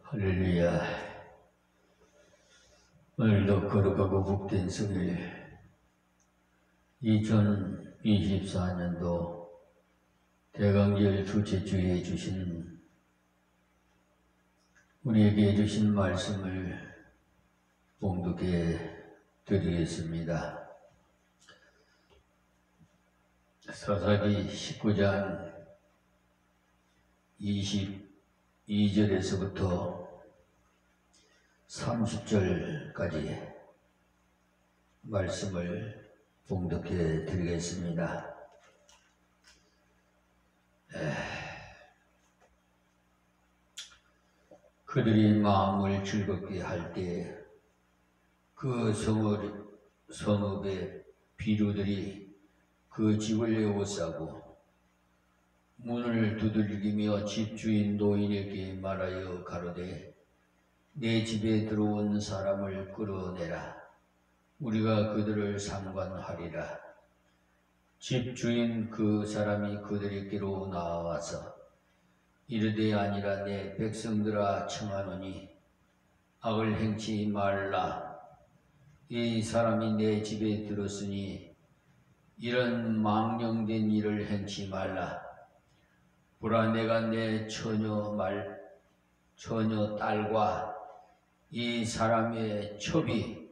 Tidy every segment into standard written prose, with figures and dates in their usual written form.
할렐루야. 오늘도 거룩하고 복된 성일 2024년도 대강절 둘째 주에 주신 우리에게 주신 말씀을 봉독해 드리겠습니다. 사사기 19장 22절에서부터 30절까지 말씀을 봉독해 드리겠습니다. 그들이 마음을 즐겁게 할 때 그 성읍의 비류들이 그 집을 에워싸고 문을 두들기며 집주인 노인에게 말하여 가로되 내 집에 들어온 사람을 끌어내라. 우리가 그들을 상관하리라. 집주인 그 사람이 그들에게로 나와서 이르되 아니라 내 백성들아 청하노니 악을 행치 말라. 이 사람이 내 집에 들었으니 이런 망령된 일을 행치 말라. 보라 내가 내 처녀 딸과 이 사람의 첩이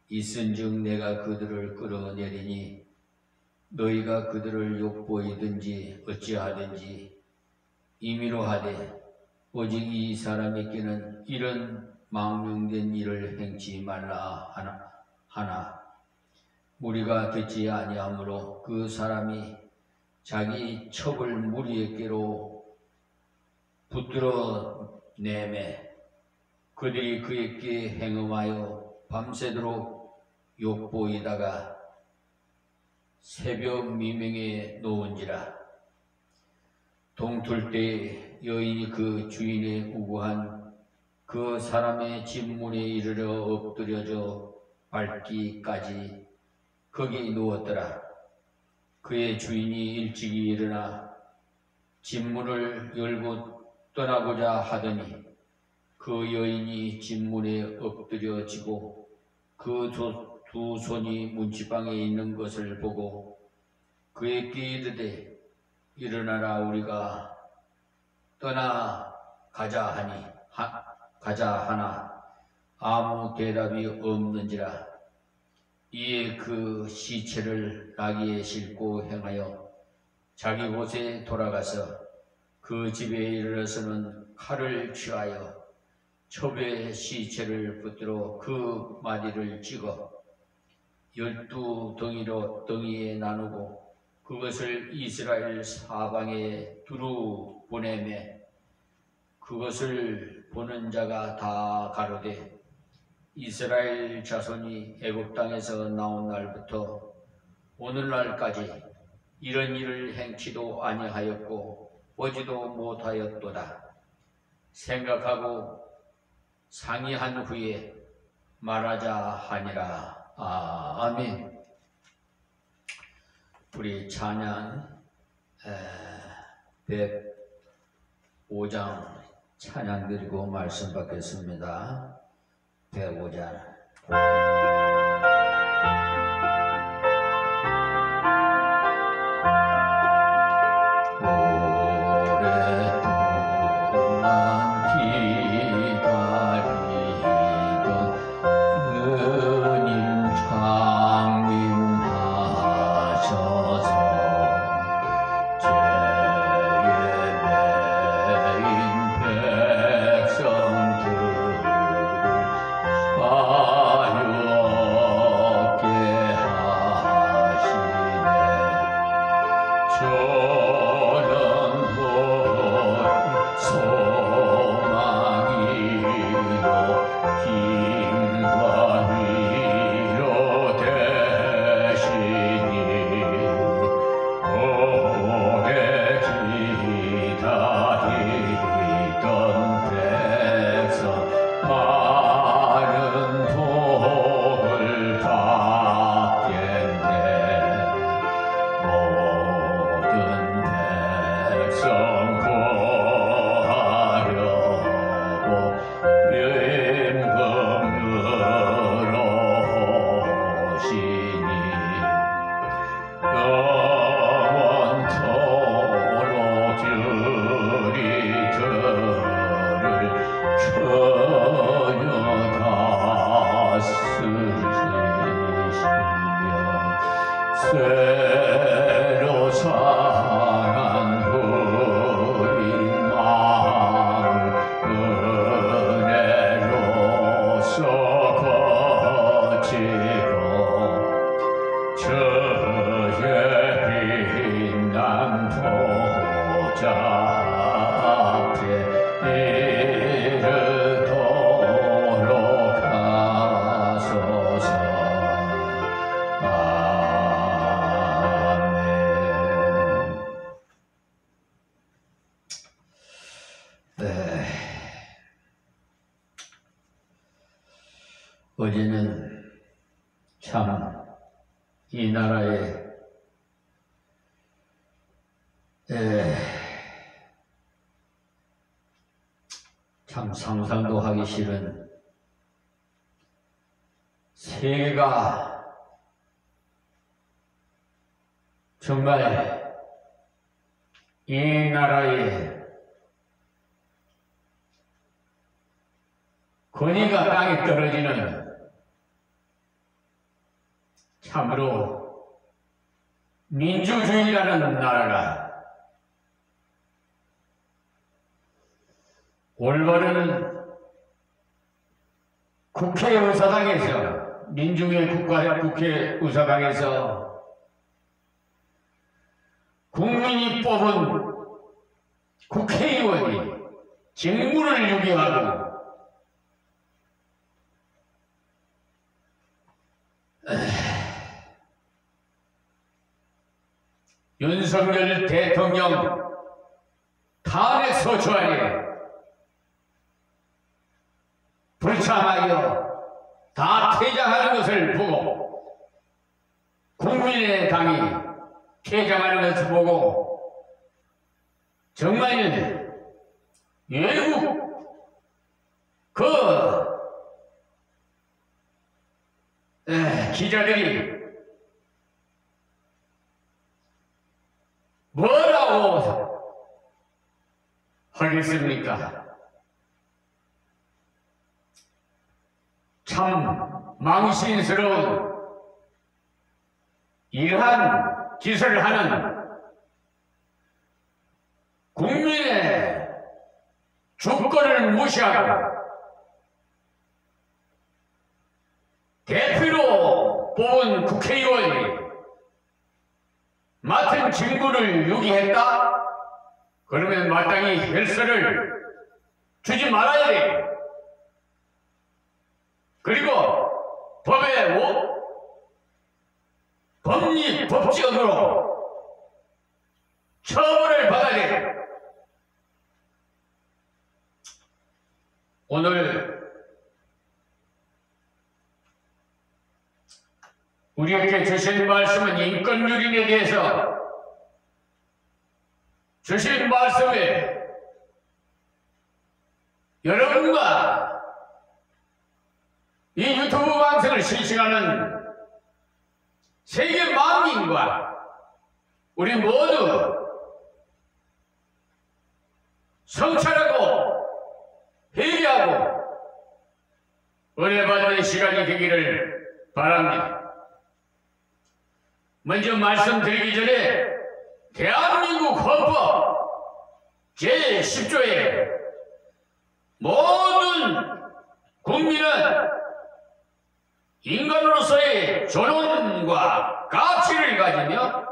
있은즉 내가 그들을 끌어내리니 너희가 그들을 욕보이든지 어찌하든지 임의로 하되 오직 이 사람에게는 이런 망령된 일을 행치 말라 하나 우리가 듣지 아니하므로 그 사람이 자기 첩을 무리에게로 붙들어 내매 그들이 그에게 행음하여 밤새도록 욕보이다가 새벽 미명에 놓은지라. 동틀 때 여인이 그 주인의 우고한 그 사람의 집 문에 이르러 엎드려져 밟기까지 거기 누웠더라. 그의 주인이 일찍이 일어나 집 문을 열고 떠나고자 하더니 그 여인이 집 문에 엎드려지고 그 두 손이 문지방에 있는 것을 보고 그에게 이르되 일어나라 우리가 떠나가자 하나 아무 대답이 없는지라. 이에 그 시체를 나귀에 싣고 행하여 자기 곳에 돌아가서 그 집에 이르러서는 칼을 취하여 첩의 시체를 붙들어 그 마디를 찍어 12덩이에 나누고 그것을 이스라엘 사방에 두루 보내매 그것을 보는 자가 다 가로되 이스라엘 자손이 애굽 땅에서 나온 날부터 오늘날까지 이런 일을 행치도 아니하였고 보지도 못하였도다. 생각하고 상의한 후에 말하자 하니라. 아멘. 우리 찬양 105장 찬양 드리고 말씀 받겠습니다. 105장 아유 어제는 참 이 나라에 참 상상도 하기 싫은 세계가 정말 이 나라에 권위가 땅에 떨어지는 참으로 민주주의라는 나라가 올바른 국회의사당에서 민중의 국회의사당에서 국민이 뽑은 국회의원이 직무를 유기하고 윤석열 대통령 탄핵 소추안에 불참하여 다 퇴장하는 것을 보고 국민의당이 퇴장하는 것을 보고 정말 외국 기자들이 뭐라고 하겠습니까? 참 망신스러운 이러한 짓을 하는 국민의 주권을 무시하고 대표로 뽑은 국회의원이 맡은 직무를 유기했다? 그러면 마땅히 헬스를 주지 말아야 돼. 그리고 법적으로 처벌을 받아야 돼. 오늘 우리에게 주신 말씀은 인권유린에 대해서 주신 말씀에 여러분과 이 유튜브 방송을 실시하는 세계 만민과 우리 모두 성찰하고 회개하고 은혜 받는 시간이 되기를 바랍니다. 먼저 말씀드리기 전에 대한민국 헌법 제10조에 모든 국민은 인간으로서의 존엄과 가치를 가지며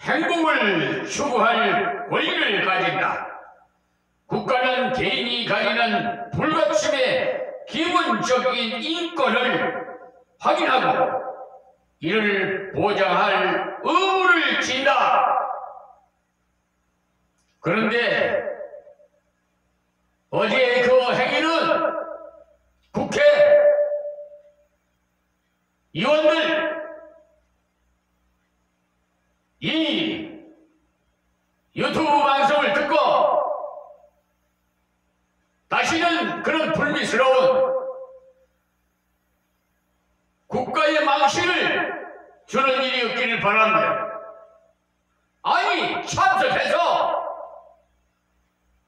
행복을 추구할 권리를 가진다. 국가는 개인이 가지는 불가침의 기본적인 인권을 확인하고 이를 보장할 의무를 진다. 그런데 어제 그 행위는 국회 의원들 이 유튜브 방송을 듣고 다시는 그런 불미스러운 국가의 망신을 주는 일이 없기를 바랍니다. 아니 참석해서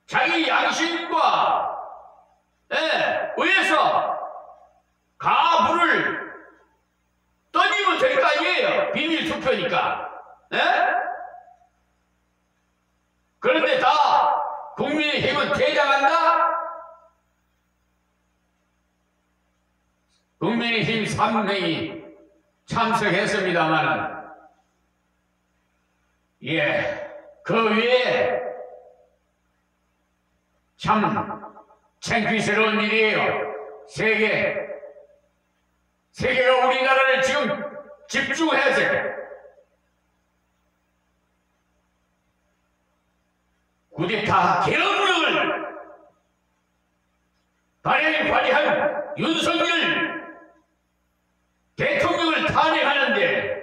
자기 양심과 의해서 가부를 던지면 될 거 아니에요. 비밀 투표니까. 그런데 다 국민의힘은 퇴장한다? 국민의힘 3명이 참석했습니다만 그 외에 참 창피스러운 일이에요. 세계가 우리나라를 지금 집중해서 쿠데타 계엄령을 발행이 발의한 윤석열 대통령을 탄핵하는데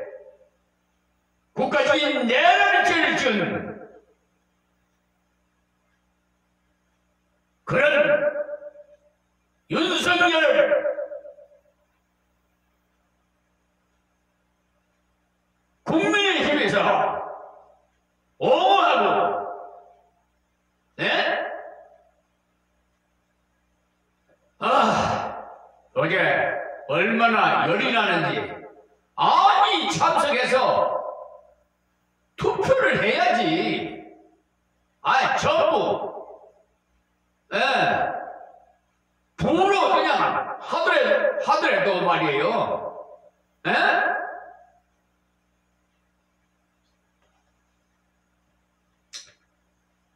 국가적인 내란을 죄를 지은 그런 윤석열을 국민의힘에서 옹호하고, 네? 어제 얼마나 열이 나는지. 아니, 참석해서 투표를 해야지. 전부, 부로 그냥 하더라도 말이에요.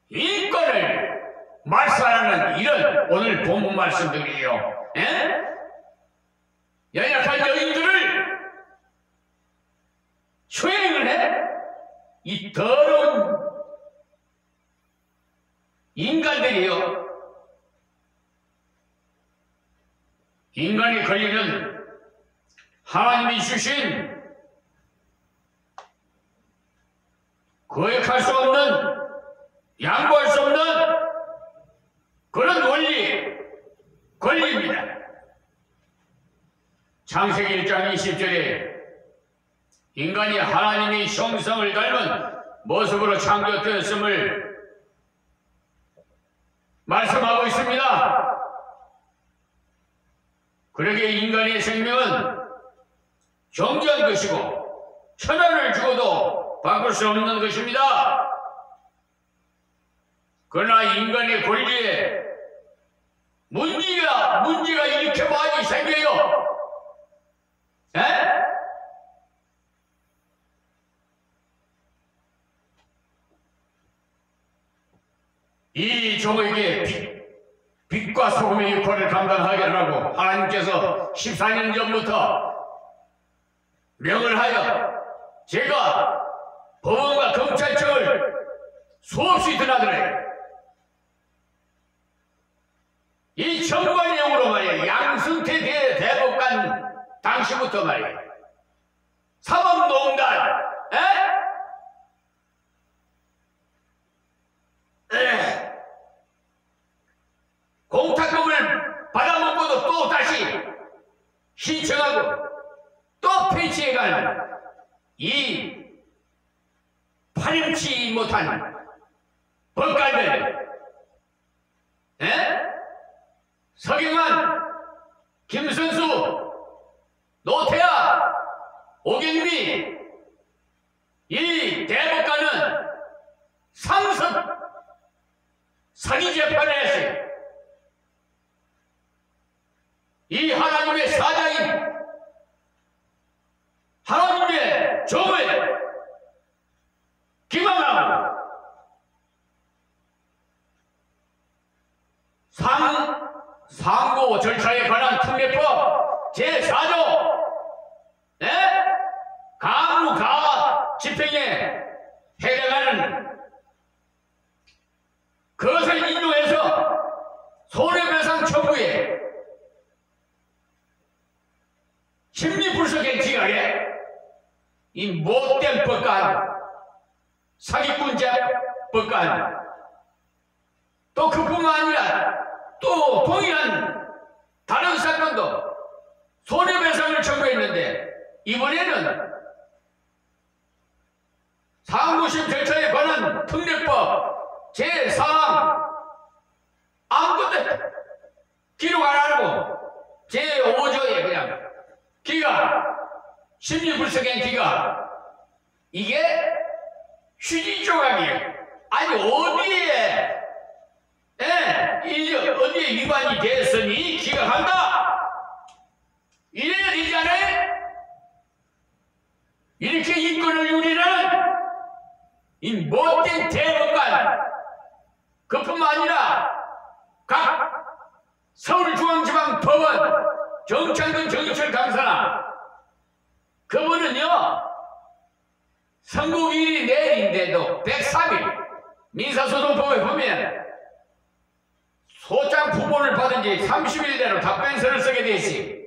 인권을 말살하는 이런 오늘 본문 말씀들이에요. 연약한 여인들을 수행을 해? 이 더러운 인간들이요. 인간이 걸리는 하나님이 주신 거역할 수 없는, 양보할 수 없는 그런 원리, 권리입니다. 창세기 1장 20절에 인간이 하나님의 형상을 닮은 모습으로 창조되었음을 말씀하고 있습니다. 그러기에 인간의 생명은 존귀한 것이고 천하를 주어도 바꿀 수 없는 것입니다. 그러나 인간의 권리에 문제가 이렇게 많이 생겨요. 이 종에게 빛과 소금의 역할을 감당하게 하라고 하나님께서 14년 전부터 명을 하여 제가 법원과 검찰청을 수없이 드나들어요. 이 정관용으로 말이에요. 양승태 대법관 당시부터 말이에요. 사법농단, 공탁금을 받아먹고도 또 다시 신청하고 또 폐지해가는 이 파렴치 못한 법관들, 서경환, 김선수, 노태하, 오경미, 이 대법관은 상습 사기 재판을 했어요. 이 하나님의 사자인 하나님의 종을 기망하고 상고 절차에 관한 특례법 제4조 가무가 집행에 해당하는 그것을 인용해서 손해배상 청구에 심리불석에 기각해 이 못된 법관, 사기꾼자 법관, 또 그뿐만 아니라 또 동일한 다른 사건도 손해배상을 청구했는데 이번에는 상고심 절차에 관한 특례법 제4항 아무것도 기록 안 하고 제5조에 그냥 기각, 심리불석행 기각, 이게 휴지 조각이에요. 아니 어디에 어디에 위반이 됐으니 기각한다 이래야 되지 않아요? 이렇게 인권을 누리는 이 못된 대법관, 그뿐만 아니라 각 서울중앙지방법원 정창근 정의철 강사나 그분은요 선고기일이 내일인데도 103일 민사소송법에 보면 소장 부본을 받은 지 30일 내로 답변서를 쓰게 되지.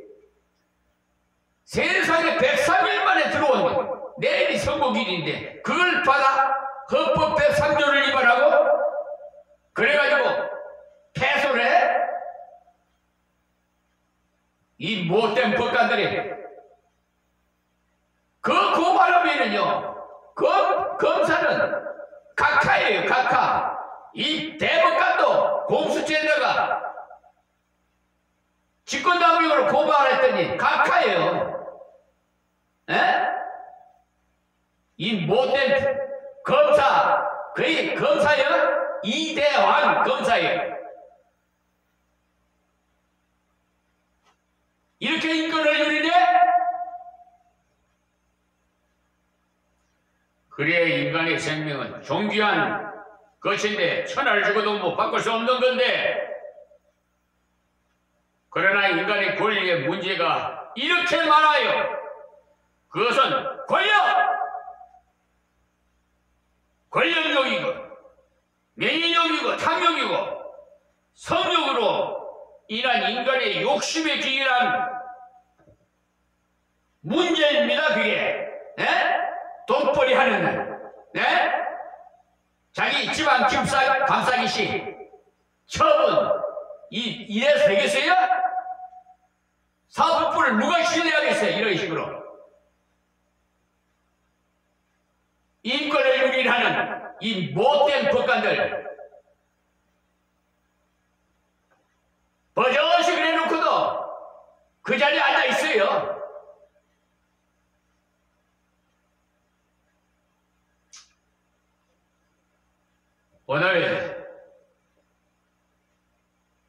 세상에 103일 만에 들어온 내일이 선거일인데 그걸 받아 헌법 103조를 위반하고 그래가지고 패소를 해? 이 못된 법관들이 그 고발하면은요 검사는 각하예요. 각하. 이 대법관도 공수처에다가 직권남용으로 고발했더니 각하예요. 에? 이 못된 검사, 거의 검사예요? 이대왕 검사예요. 이렇게 인권을 누리네? 그래, 인간의 생명은 존귀한 것인데 천하를 주고도 못 바꿀 수 없는 건데, 그러나 인간의 권리의 문제가 이렇게 많아요. 그것은 권력욕이고 명예욕이고 탐욕이고 성욕으로 인한 인간의 욕심에 기인한 문제입니다. 그게 돈벌이 하는 자기 집안 감싸기시 처분 이래서 되겠어요? 사법부를 누가 신뢰하겠어요? 이런 식으로 인권을 유린하는 이 못된 법관들 버젓이 그래놓고도 그 자리에 앉아있어요. 오늘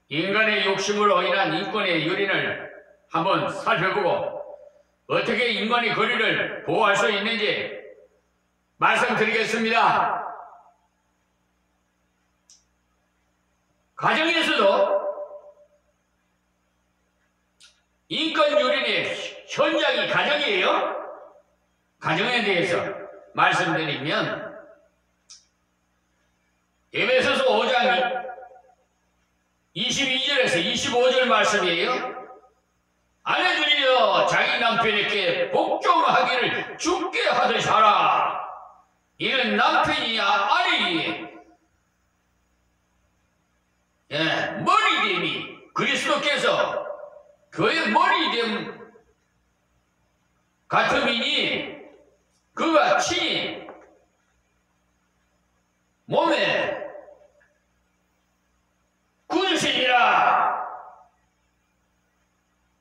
인간의 욕심으로 인한 인권의 유린을 한번 살펴보고 어떻게 인간의 권리를 보호할 수 있는지 말씀드리겠습니다. 가정에서도 인권 유린의 현장이 가정이에요. 가정에 대해서 말씀드리면 에베소서 5장 22절에서 25절 말씀이에요. 아내들이여 자기 남편에게 복종하기를 주께 하듯이 하라. 이는 남편이야 아내이니 머리됨이 그리스도께서 교회 머리됨 같음이니 그가 친히 몸에 군신이라.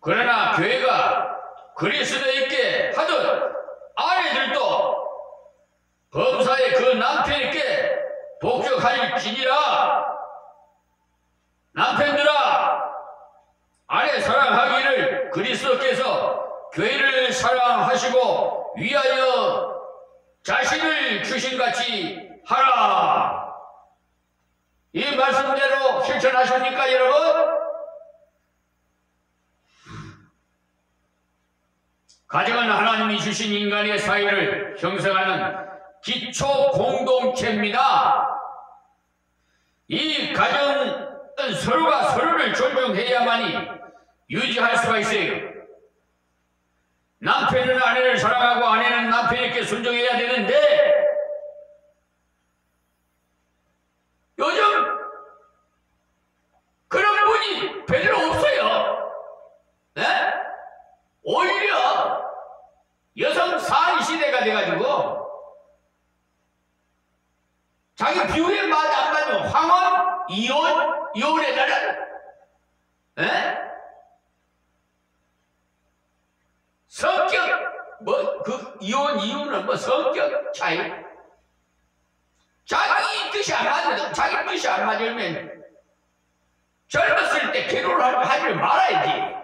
그러나 교회가 그리스도에게 하듯 아내들도 범사의 그 남편에게 복종할지니라. 남편들아 아내 사랑하기를 그리스도께서 교회를 사랑하시고 위하여 자신을 주신같이 하라. 이 말씀대로 실천하십니까 여러분? 가정은 하나님이 주신 인간의 사회를 형성하는 기초 공동체입니다. 이 가정은 서로가 서로를 존중해야만이 유지할 수가 있어요. 남편은 아내를 사랑하고 아내는 남편에게 순종해야 되는데 요즘 그런 분이 별로 없어요. 오히려 여성 사회 시대가 돼가지고 자기 비율에 안 맞으면 황혼, 이혼에다는 성격 이혼은 성격 차이. 자기 뜻이 안 맞으면 젊었을 때 결혼을 하지 말아야지.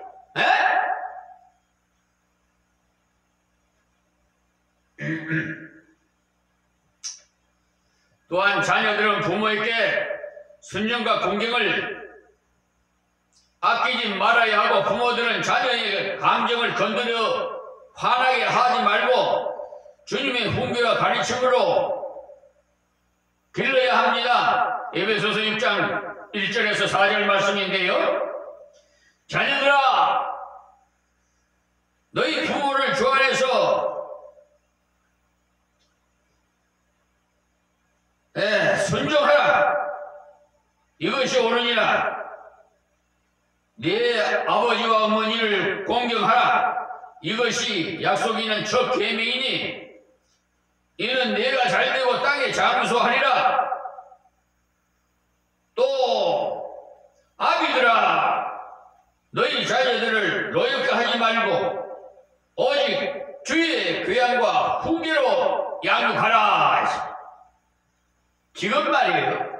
또한 자녀들은 부모에게 순종과 공경을 아끼지 말아야 하고 부모들은 자녀의 감정을 건드려 화나게 하지 말고 주님의 훈계와 가르침으로 길러야 합니다. 에베소서 6장 1절에서 4절 말씀인데요. 자녀들아, 너희 부모를 주 안에서 순종하라. 이것이 옳으니라. 네 아버지와 어머니를 공경하라. 이것이 약속 있는 첫 계명이니 이는 내가 잘되고 땅에 장수하리라. 또 아비들아, 너희 자녀들을 노엽게 하지 말고 오직 주의 교양과 훈계로 양육하라. 지금 말이에요.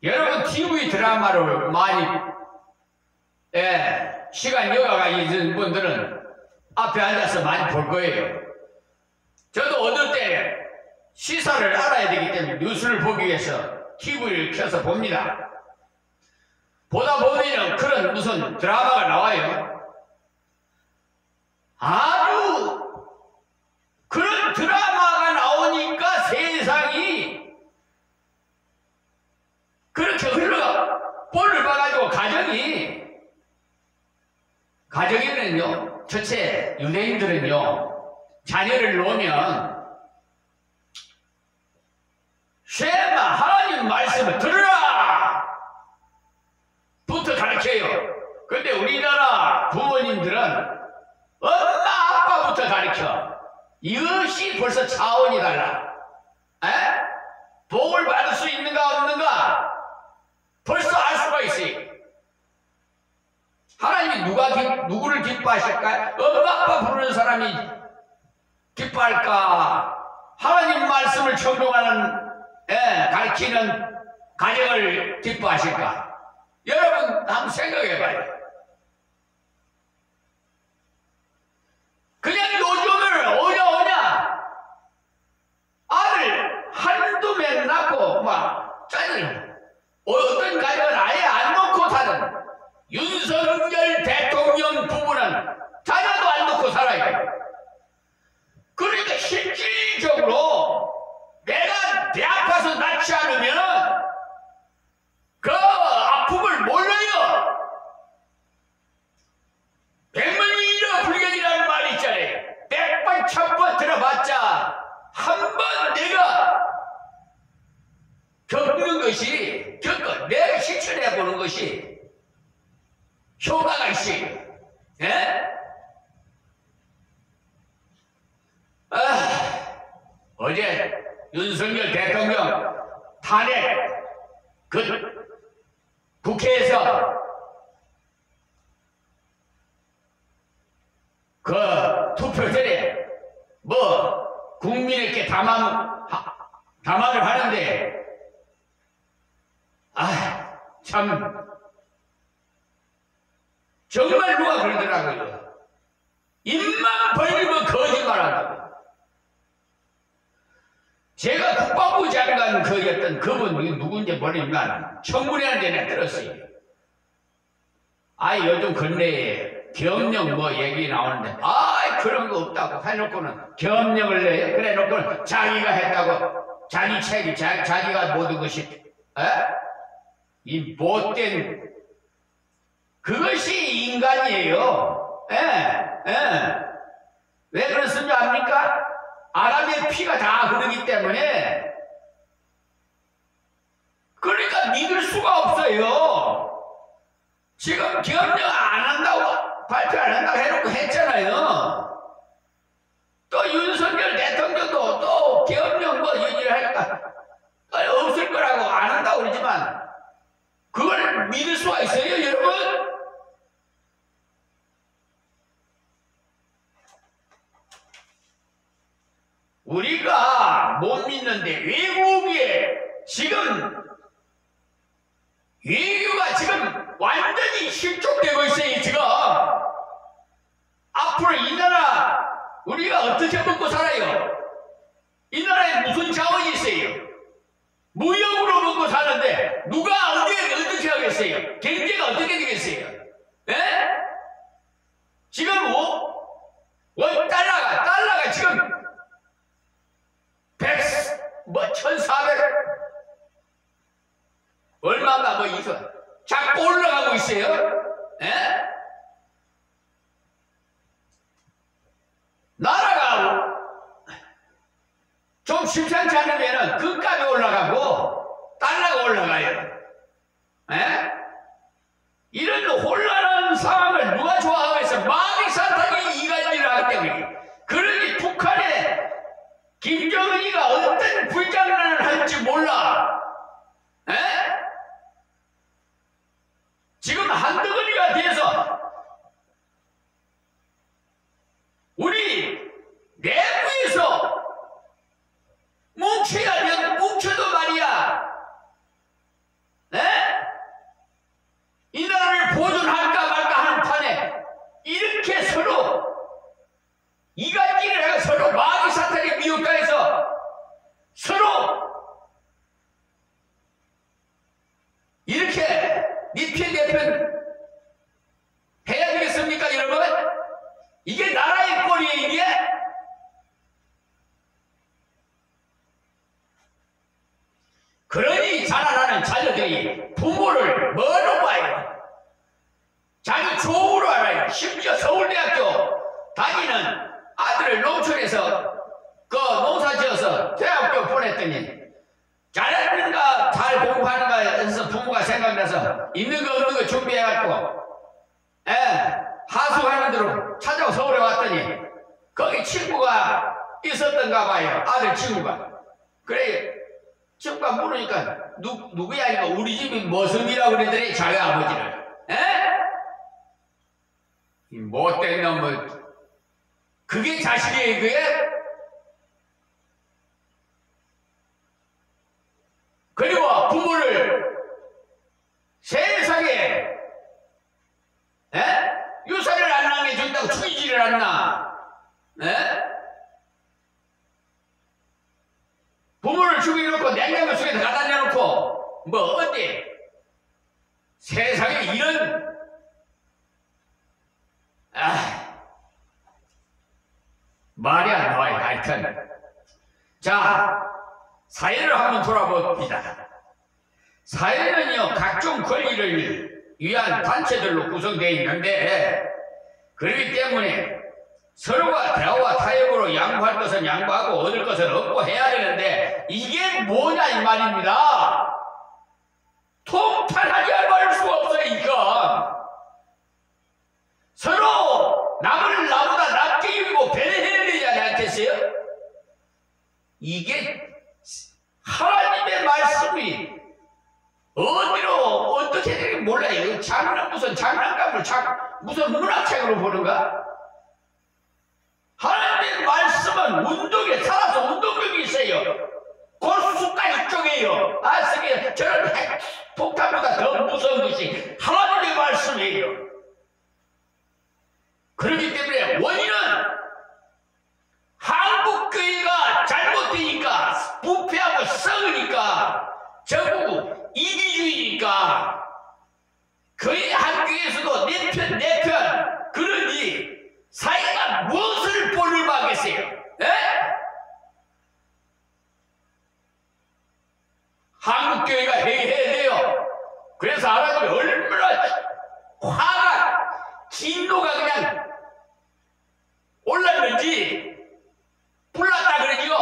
여러분 TV 드라마를 많이 시간 여가가 있는 분들은 앞에 앉아서 많이 볼 거예요. 저도 어떨 때 시사를 알아야 되기 때문에 뉴스를 보기 위해서 TV를 켜서 봅니다. 보다 보면 그런 무슨 드라마가 나와요. 아주 그런 드라마가 나오니까 세상이 그렇게 흘러가 볼을 봐가지고 가정에는요, 첫째 유대인들은요, 자녀를 놓으면 쉐마 하나님 말씀을 들으라 부터 가르쳐요. 근데 우리나라 부모님들은 엄마 아빠부터 가르쳐. 이것이 벌써 차원이 달라. 복을 받을 수 있는가 없는가 벌써 알 수가 있어요. 하나님이 누구를 기뻐하실까요? 엄마 아빠 부르는 사람이 기뻐할까? 하나님 말씀을 적용하는 가르치는 가정을 기뻐하실까? 여러분 한번 생각해봐요. 그냥 요즘을 오냐 아들 한두 명 낳고 막 짜증. 어떤 가정은 아예 안 놓고 사는 윤석열 대통령 부부는 자녀도 안 놓고 살아요. 그러니까 실질적으로 내가 배 아파서 낳지 않으면 그 아픔을 몰라요. 백문이로 불경이라는 말이 있잖아요. 100번 1000번 들어봤자 한 번 내가 겪는 것이 내가 실천해 보는 것이 효과가 있어요. 어제 윤석열 대통령 탄핵 국회에서 투표 전에 국민에게 담화를 하는데 참 정말 누가 그러더라고요. 입만 벌리면 거짓말한다고. 제가 국방부 장관 그였던 그분 누군지 모르지만 청문회하는 데는 들었어요. 요즘 근래에 계엄령 얘기 나오는데 그런 거 없다고 해놓고는 계엄령을 내요. 그래 놓고는 자기가 했다고 자기 책임 자기가 모든 것이 이 못된 그것이 인간이에요. 왜 그렇습니까? 압니까? 아람의 피가 다 흐르기 때문에 그러니까 믿을 수가 없어요. 지금 계엄령 안 한다고 발표 안 한다고 해놓고 했잖아요. 또 윤석열 대통령도 또 계엄령 얘기를 할까 없을 거라고 안 한다고 그러지만 그걸 믿을 수가 있어요, 여러분? 우리가 못 믿는데 외교가 지금 완전히 실종되고 있어요. 지금 앞으로 이 나라 우리가 어떻게 먹고 살아요? 이 나라에 무슨 자원이 있어요? 무역으로 먹고 사는데 누가 어떻게 하겠어요? 경제가 어떻게 되겠어요? 지금 달러가 지금 1400 심상치 않으면 금값이 올라가고 달러가 올라가요. 에? 이런 혼란한 상황을 누가 좋아하겠어? 마귀 사탄이 이간질을 하기 때문에. 그러니 북한에 김정은이가 어떤 불장난을 할지 몰라. 에? 지금 한덩어리가 돼서 우리 내부에서 뭉쳐야 돼. 뭉쳐도 말이야. 에? 이 나라를 보존할까 말까 하는 판에 이렇게 서로 이간질을 해가 서로 마귀 사탄의 미혹당해서 서로 이렇게 니편 내편 해야 되겠습니까, 여러분? 이게 나라의 꼴이에요, 이게? 그러니 자라나는 자녀들이 부모를 뭐로 봐요? 자기 좋으로 알아요. 심지어 서울대학교 다니는 아들을 농촌에서 그 농사 지어서 대학교 보냈더니 잘하는가 잘 공부하는가 해서 부모가 생각나서 있는 거 없는 거 준비해갖고 하수하는 대로 찾아서 서울에 왔더니 거기 친구가 있었던가 봐요. 아들 친구가. 그래 친구가 물으니까 누구야? 이거 우리 집이 머슴이라고 그러더니 자기 아버지를. 이 못된 놈을. 그게 자식이에요, 그게? 그리고 부모를 세상에 유산을 안 남겨준다고 죽이지를 않나? 부모를 죽여놓고 냉장고 속에서 갖다 내놓고 뭐 어디 세상에 이런 말이 안 나와요. 하여튼 자, 사회를 한번 돌아봅니다. 사회는요 각종 권리를 위한 단체들로 구성되어 있는데 그렇기 때문에 서로가 대화와 타협으로 양보할 것은 양보하고 얻을 것은 얻고 해야 되는데 이게 뭐냐 이 말입니다. 통탄하지 말 수가 없어요. 이거 서로 남을 나보다 낮게 여기고 배려해야 되지 않겠어요? 이게 하나님의 말씀이 어디로 어떻게 되는지 몰라요. 무슨 장난감을 무슨 문학책으로 보는가? 하나님의 말씀은 운동에 살아서 운동력이 있어요. 골수까지 쪼개요. 쓰게 저런 폭탄보다 더 무서운 것이 하나님의 말씀이에요. 그렇기 때문에 원인은 한국교회가 잘못되니까 부패하고 썩으니까 전부 이기주의니까 교회 한 교회에서도 내 편 그러니 사회가 무엇을 볼을 받겠어요? 한국교회가 해야 돼요. 그래서 하나님이 얼마나 화가 진노가 그냥 올랐는지 불났다 그러지요.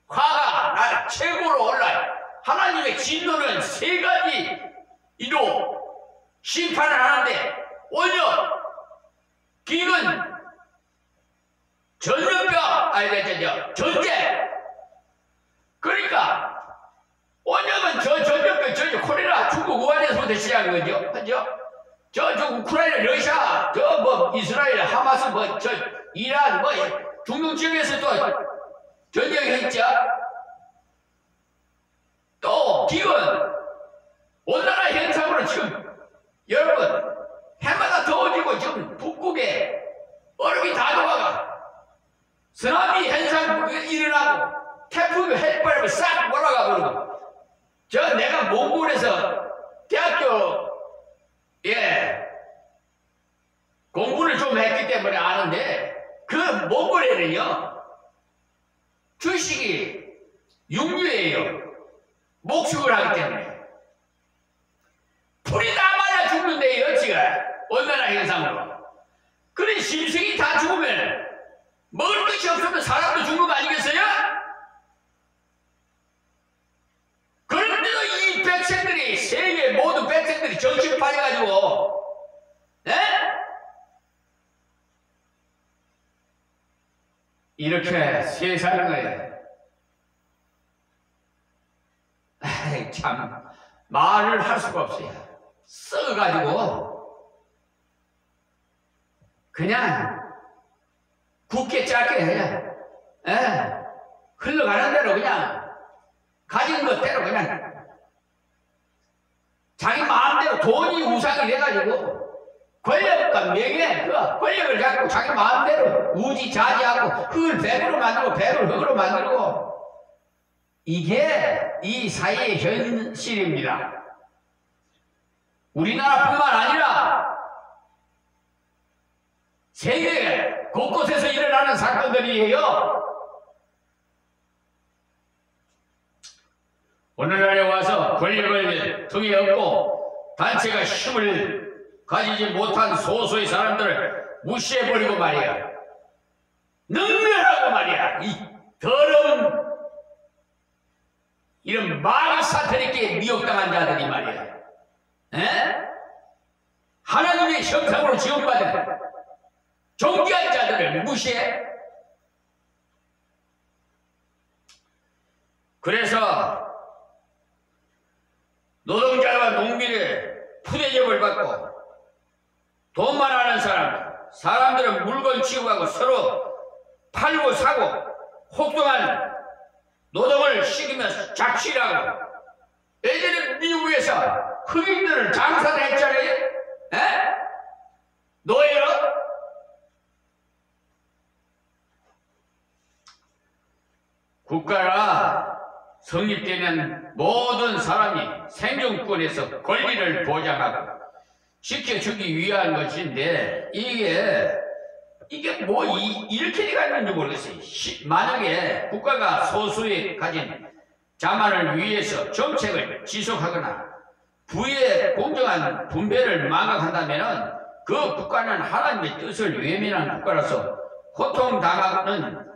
화가 나 최고로 올라요. 하나님의 진노는 세 가지로 심판을 하는데 원역, 기근, 전염병, 전쟁. 그러니까 원역은 저 전염병, 저 코레라 중국 우한에서부터 시작한 거죠. 그죠? 저 우크라이나, 러시아, 이스라엘, 하마스, 이란, 중동 지역에서도 전쟁했죠. 또 기근, 온난화 현상으로 지금 여러분 해마다 더워지고 지금 북극에 얼음이 다 녹아가 쓰나미 현상 일어나고 태풍 햇바람이 싹 몰아가 버리고 내가 몽골에서 대학교에 공부를 좀 했기 때문에 아는데 그 몽골에는요 주식이 육류예요. 목축을 하기 때문에 풀이 다 맞아 죽는데요. 지금 온난화 현상으로. 그래 짐승이 다 죽으면 먹을 것이 없으면 사람도 죽는 거 아니겠어요? 백성들이 세계 모든 백성들이 정신 빠져가지고 에? 이렇게 세상을 거예요. 참 말을 할 수가 없어요. 썩어가지고 그냥 굵게 짧게 해요. 흘러가는 대로 그냥 가진 것대로 그냥 자기 마음대로 돈이 우상이 돼가지고 권력과 명예, 그 권력을 잡고 자기 마음대로 우지자지하고 흙을 백으로 만들고 백을 흙으로 만들고 이게 이 사회의 현실입니다. 우리나라뿐만 아니라 세계 곳곳에서 일어나는 사건들이에요. 오늘날에 와서 권력을 등에 업고 단체가 힘을 가지지 못한 소수의 사람들을 무시해버리고 말이야. 능멸하고 말이야. 이 더러운 이런 마귀 사탄에게 미혹당한 자들이 말이야. 하나님의 형상으로 지원받은 존귀한 자들을 무시해. 그래서 노동자와 농민의 푸대접을 받고 돈만 아는 사람들은 물건 취급하고 서로 팔고 사고 혹독한 노동을 시키면서 착취하고 예전에 미국에서 흑인들을 장사를 했잖아요. 노예로. 국가가 성립되면 모든 사람이 생존권에서 권리를 보장하고 지켜주기 위한 것인데 이게 뭐 이렇게 돼가 있는지 모르겠어요. 만약에 국가가 소수에 가진 자만을 위해서 정책을 지속하거나 부의 공정한 분배를 망각한다면 그 국가는 하나님의 뜻을 외면한 국가라서 고통당하는